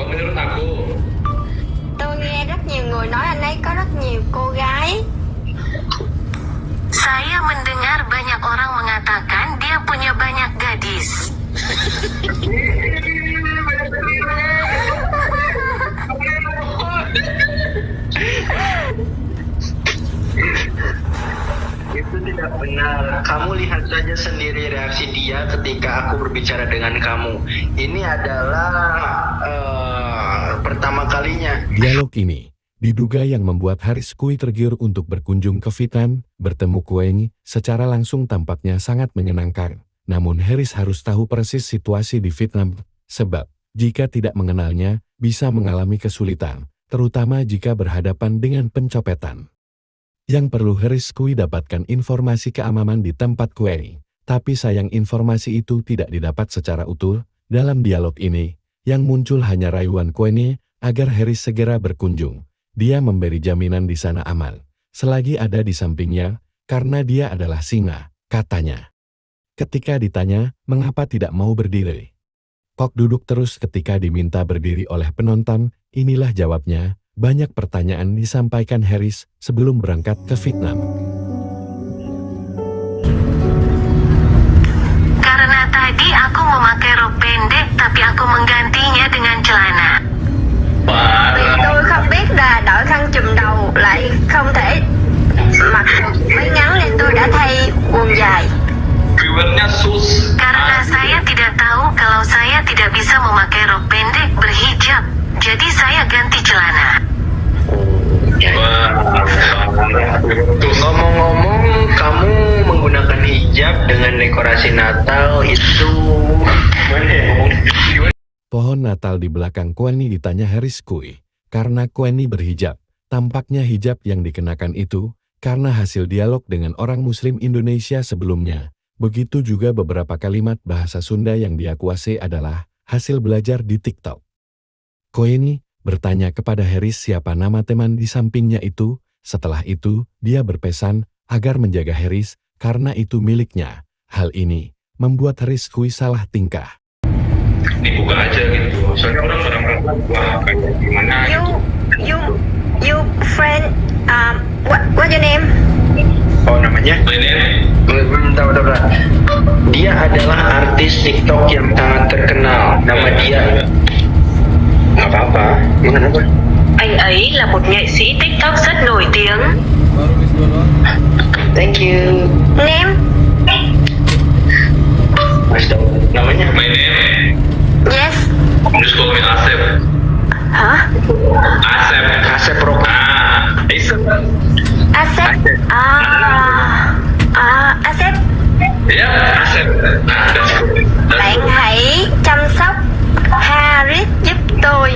Còn menurut aku, Tôi nghe rất nhiều người nói anh ấy có rất nhiều cô gái. Saya mendengar banyak orang mengatakan dia punya banyak gadis. Itu tidak benar. Kamu lihat saja sendiri reaksi dia ketika aku berbicara dengan kamu. Ini adalah pertama kalinya. Dialog ini diduga yang membuat Harris Kui tergiur untuk berkunjung ke Vietnam, bertemu Queen secara langsung tampaknya sangat menyenangkan. Namun Harris harus tahu persis situasi di Vietnam, sebab jika tidak mengenalnya, bisa mengalami kesulitan, terutama jika berhadapan dengan pencopetan. Yang perlu Harris Kui dapatkan informasi keamanan di tempat Queen, tapi sayang informasi itu tidak didapat secara utuh. Dalam dialog ini, yang muncul hanya rayuan Queen agar Harris segera berkunjung. Dia memberi jaminan di sana aman, selagi ada di sampingnya, karena dia adalah singa, katanya. Ketika ditanya, mengapa tidak mau berdiri? Kok duduk terus ketika diminta berdiri oleh penonton, inilah jawabnya. Banyak pertanyaan disampaikan Harris sebelum berangkat ke Vietnam. Karena tadi aku memakai rok pendek, tapi aku menggantinya dengan celana. Vì tôi không biết là đội khăn trùm đầu lại không thể mặc được váy ngắn nên tôi đã thay quần dài. viewernya sus. Karena saya tidak tahu kalau saya tidak bisa memakai rok pendek berhijab, jadi saya ganti celana. Ngomong-ngomong, kamu menggunakan hijab dengan dekorasi Natal itu Pohon Natal di belakang Queen ditanya Harris Kui. Karena Queen berhijab, tampaknya hijab yang dikenakan itu karena hasil dialog dengan orang Muslim Indonesia sebelumnya. Begitu juga beberapa kalimat bahasa Sunda yang dia kuasai adalah hasil belajar di TikTok. Queen bertanya kepada Harris siapa nama teman di sampingnya itu. Setelah itu, dia berpesan agar menjaga Harris karena itu miliknya. Hal ini membuat Harris Kui salah tingkah. Dibuka aja gitu. Soalnya orang kadang-kadang wah kayak gimana gitu. You friend, what your name? Oh, namanya? Bentar. Dia adalah artis TikTok yang sangat terkenal. Nama dia nggak apa-apa. Kenapa? Anh ấy là một nghệ sĩ TikTok rất nổi tiếng. Thank you. Name? Mas tahu namanya? My name, Yes. just call me Asep. Hả? Asep. Asep Rock. Asep. Asep. Asep. Ya, Asep. That's good. Bạn hãy chăm sóc Harris giúp tôi.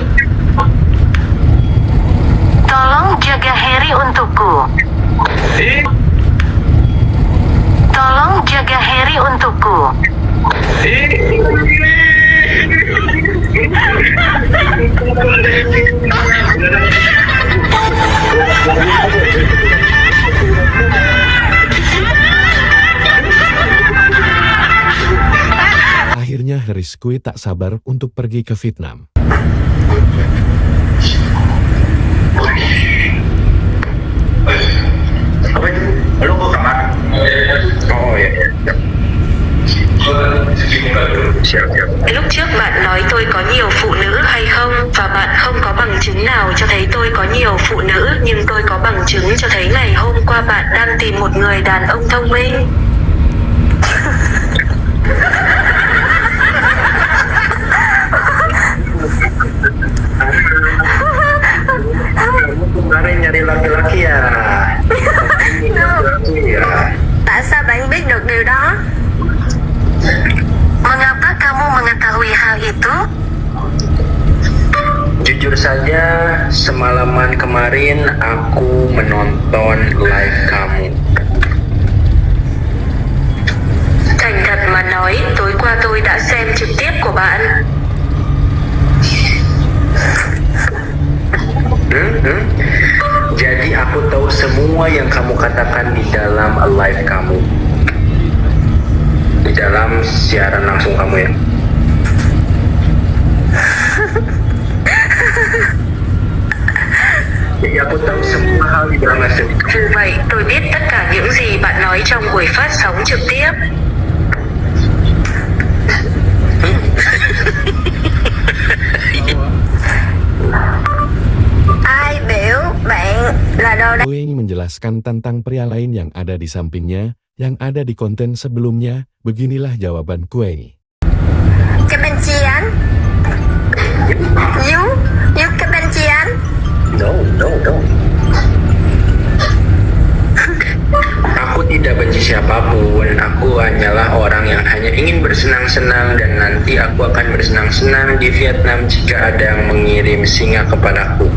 Tolong jaga Harry untukku. Tolong jaga Harry untukku. Akhirnya Harris Kui tak sabar untuk pergi ke Vietnam. Apa itu? Lu ke kamar? Oh iya. Siap. Lúc trước bạn nói tôi có nhiều phụ nữ hay không, và bạn không có bằng chứng nào cho thấy tôi có nhiều phụ nữ, nhưng tôi có bằng chứng cho thấy ngày hôm qua bạn đang tìm một người đàn ông thông minh. Kamu kemarin nyari laki-laki ya? Iya. Tại sao bạn biết được điều đó? Mengapa kamu mengetahui hal itu? Jujur saja, semalaman kemarin aku menonton live kamu. Thành thật mà nói, tối qua tôi đã xem trực tiếp của bạn. Jadi aku tahu semua yang kamu katakan di dalam live kamu, di dalam siaran langsung kamu ya. Bali drama sedikit. Vì vậy, tôi biết tất cả những gì bạn nói trong buổi phát sóng trực tiếp. Ai biểu bạn là đồ đá? Kuei menjelaskan tentang pria lain yang ada di sampingnya, yang ada di konten sebelumnya. Beginilah jawaban Kuei. Kebencian? You kebencian? No. Aku tidak benci siapapun. Aku hanyalah orang yang hanya ingin bersenang-senang, dan nanti aku akan bersenang-senang di Vietnam jika ada yang mengirim singa kepadaku.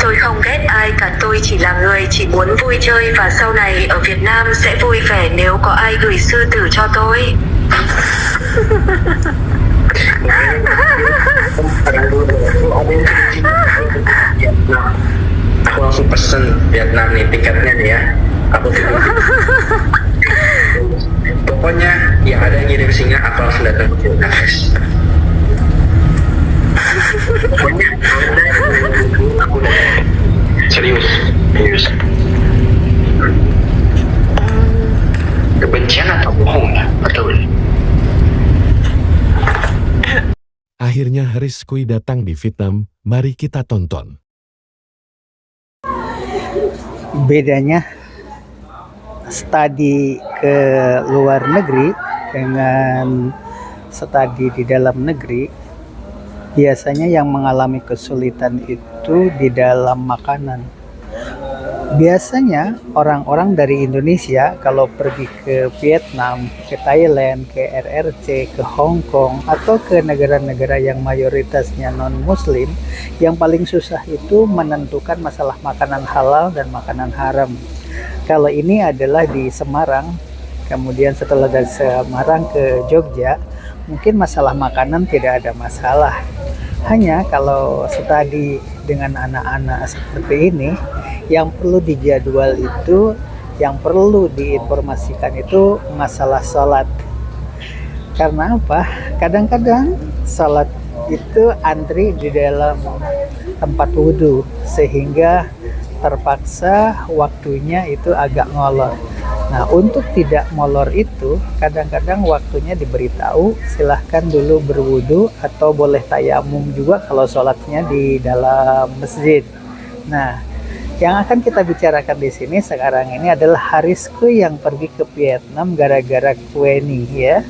Tôi không ghét ai cả, tôi chỉ là người chỉ muốn vui chơi và sau này ở Việt Nam sẽ vui vẻ nếu có ai gửi sư tử cho tôi. Aku langsung pesen Vietnam nih tiketnya nih ya. Aku pokoknya yang ada yang ngirim singa aku langsung datang ke Vietnam. Pokoknya aku datang. Serius. Kebencian atau bohong ya? Betul. Akhirnya Haris Kui datang di Vietnam, mari kita tonton. Bedanya studi ke luar negeri dengan studi di dalam negeri, biasanya yang mengalami kesulitan itu di dalam makanan. Biasanya orang-orang dari Indonesia kalau pergi ke Vietnam, ke Thailand, ke RRC, ke Hong Kong, atau ke negara-negara yang mayoritasnya non-muslim, yang paling susah itu menentukan masalah makanan halal dan makanan haram. Kalau ini adalah di Semarang, kemudian setelah dari Semarang ke Jogja, mungkin masalah makanan tidak ada masalah. Hanya kalau studi dengan anak-anak seperti ini, yang perlu dijadwal itu, yang perlu diinformasikan itu masalah sholat. Karena apa? Kadang-kadang sholat itu antri di dalam tempat wudhu, sehingga terpaksa waktunya itu agak ngolor. Nah, untuk tidak molor itu, kadang-kadang waktunya diberitahu, silahkan dulu berwudu atau boleh tayamum juga kalau sholatnya di dalam masjid. Nah, yang akan kita bicarakan di sini sekarang ini adalah Haris Kui yang pergi ke Vietnam gara-gara kue nih ya.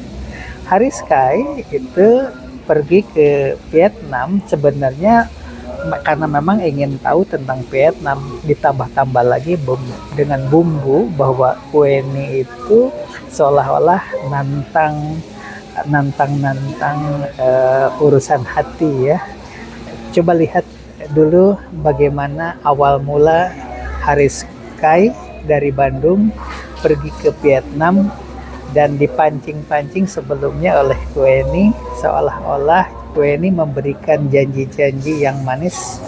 Haris Kai itu pergi ke Vietnam sebenarnya karena memang ingin tahu tentang Vietnam, ditambah-tambah lagi dengan bumbu bahwa kue ini itu seolah-olah nantang urusan hati ya. Coba lihat dulu bagaimana awal mula Haris Kai dari Bandung pergi ke Vietnam dan dipancing-pancing sebelumnya oleh Kueni, seolah-olah Kueni memberikan janji-janji yang manis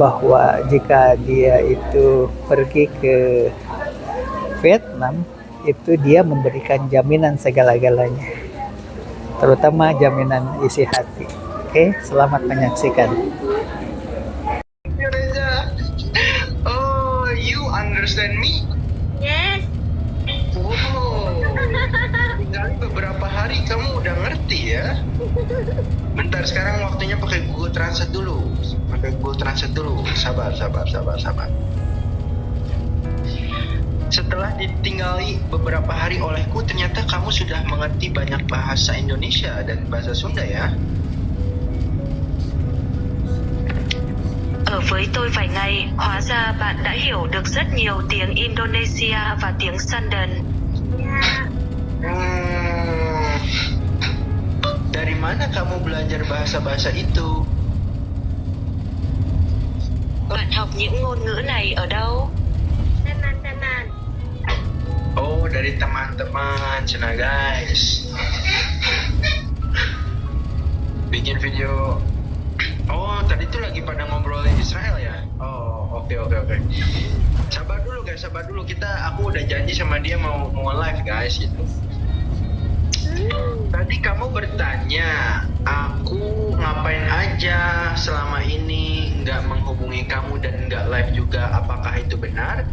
bahwa jika dia itu pergi ke Vietnam itu dia memberikan jaminan segala-galanya, terutama jaminan isi hati. Oke, selamat menyaksikan. Oh, you understand me? Yes. Oh, tinggal beberapa hari kamu udah ngerti ya? Bentar, sekarang waktunya pakai Google Translate dulu. Sabar. Setelah ditinggali beberapa hari olehku, ternyata kamu sudah mengerti banyak bahasa Indonesia dan bahasa Sunda ya? Ở với tôi vài ngày, hóa ra bạn đã hiểu được rất nhiều tiếng Indonesia và tiếng Sundan. Dari mana kamu belajar bahasa-bahasa itu? Bạn học những ngôn ngữ này ở đâu? Teman-teman. Oh, dari teman-teman, cina guys. Bikin video. Oh, tadi tuh lagi pada ngobrolin Israel ya? Oh, oke. Sabar dulu guys, aku udah janji sama dia mau live guys gitu. Tadi kamu bertanya, aku ngapain aja selama ini menghubungi kamu dan nggak live juga, apakah itu benar?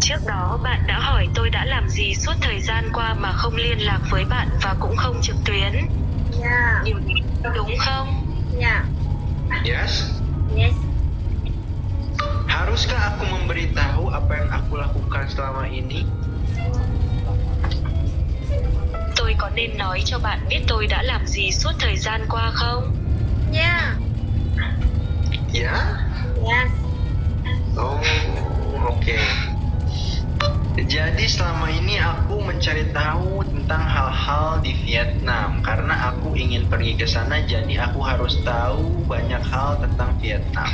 Trước đó bạn đã hỏi tôi đã làm gì suốt thời gian qua mà không liên lạc với bạn và cũng không trực tuyến. Yeah. Đúng không? Yeah. Yes. Yes. Haruskah aku memberitahu apa yang aku lakukan selama ini? Tôi có nên nói cho bạn biết tôi đã làm gì suốt thời gian qua không? Yeah. Ya? Yes. Oh, oke. Jadi selama ini aku mencari tahu tentang hal-hal di Vietnam karena aku ingin pergi ke sana, jadi aku harus tahu banyak hal tentang Vietnam.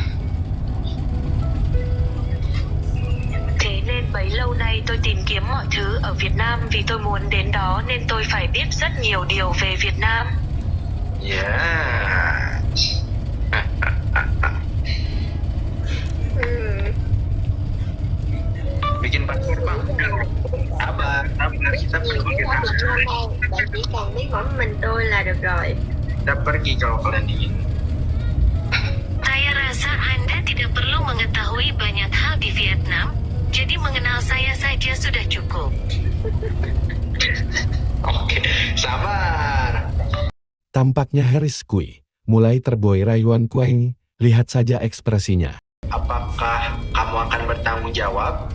Thế nên bấy lâu nay tôi tìm kiếm mọi thứ ở Việt Nam vì tôi muốn đến đó nên tôi phải biết rất nhiều điều về Việt Nam. Ya. Bikin paspor bang. Sabar, kita pergi ke sana. Bạn chỉ cần biết mỗi mình tôi là được rồi. Kita pergi kalau kalian ingin. Saya rasa Anda tidak perlu mengetahui banyak hal di Vietnam, jadi mengenal saya saja sudah cukup. Oke, sabar. Tampaknya Harris Kui mulai terbuai rayuan Kuai. Lihat saja ekspresinya. Apakah kamu akan bertanggung jawab?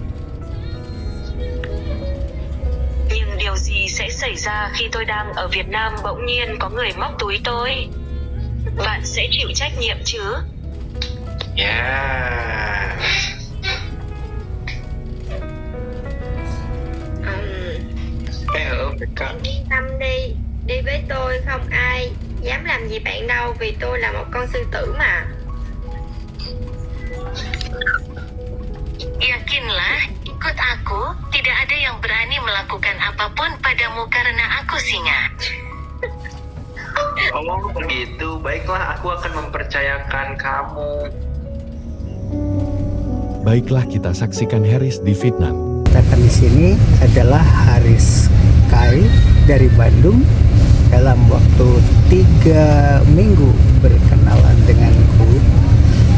Nhưng điều gì sẽ xảy ra khi tôi đang ở Việt Nam bỗng nhiên có người móc túi tôi? Bạn sẽ chịu trách nhiệm chứ? Ya. Bạn yên tâm đi. Đi với tôi không ai dám làm gì bạn đâu, vì tôi là một con sư tử mà. Yakinlah, ikut aku, tidak ada yang berani melakukan apapun padamu karena aku singa. Oh begitu, baiklah aku akan mempercayakan kamu. Baiklah kita saksikan Harris di Vietnam. Katakan di sini adalah Haris Kai dari Bandung dalam waktu 3 minggu berkenalan denganku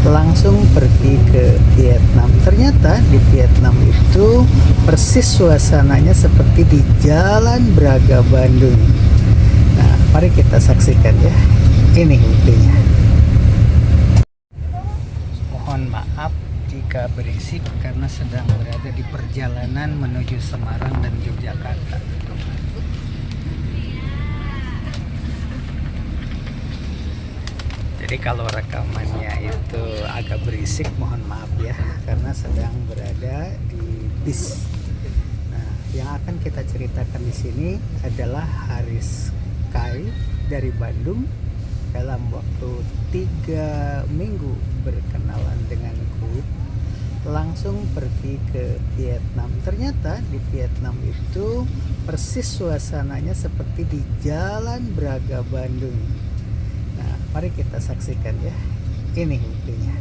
langsung pergi ke Vietnam. Ternyata di Vietnam itu persis suasananya seperti di Jalan Braga Bandung. Nah, mari kita saksikan ya. Ini buktinya. Mohon maaf jika berisik karena sedang berada di perjalanan menuju Semarang dan Yogyakarta. Jadi kalau rekamannya itu agak berisik, mohon maaf ya, karena sedang berada di bis. Nah, yang akan kita ceritakan di sini adalah Haris Kai dari Bandung dalam waktu 3 minggu berkenalan denganku langsung pergi ke Vietnam. Ternyata di Vietnam itu persis suasananya seperti di Jalan Braga Bandung. Nah, mari kita saksikan ya. Ini buktinya.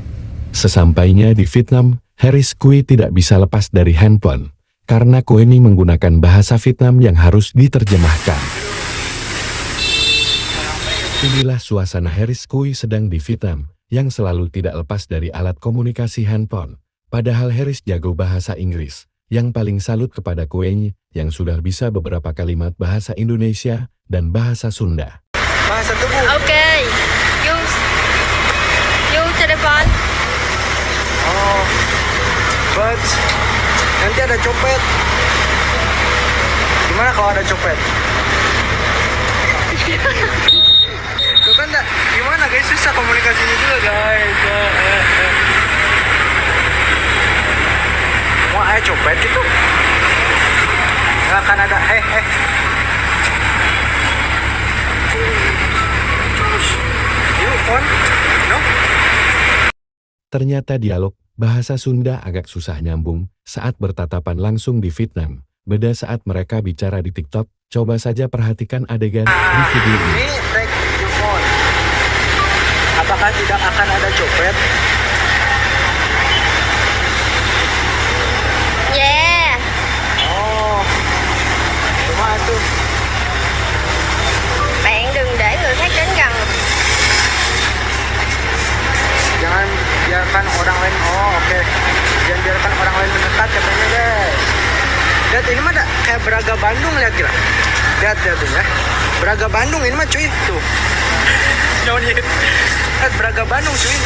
Sesampainya di Vietnam, Harris Kui tidak bisa lepas dari handphone karena Kui ini menggunakan bahasa Vietnam yang harus diterjemahkan. Inilah suasana Harris Kui sedang di Vietnam yang selalu tidak lepas dari alat komunikasi handphone. Padahal Harris jago bahasa Inggris. Yang paling salut kepada Kui yang sudah bisa beberapa kalimat bahasa Indonesia dan bahasa Sunda. Bahasa tubuh. Ok. Use telepon. Oh, but nanti ada copet. Gimana kalau ada copet? Tuh kan gimana guys, susah komunikasinya juga guys. Mau ada copet itu? Nggak akan ada. You on? No? Ternyata dialog bahasa Sunda agak susah nyambung saat bertatapan langsung di Vietnam. Beda saat mereka bicara di TikTok. Coba saja perhatikan adegan di video ini. Ini take your phone. Apakah tidak akan ada copet? Yeah. Oh, cuma itu. Bạn đừng để người khác đến gần. Lihat ini mah kayak Braga Bandung, lihat kira. Lihat tuh ya. Braga Bandung ini mah cuy tuh. Lihat Braga Bandung cuy.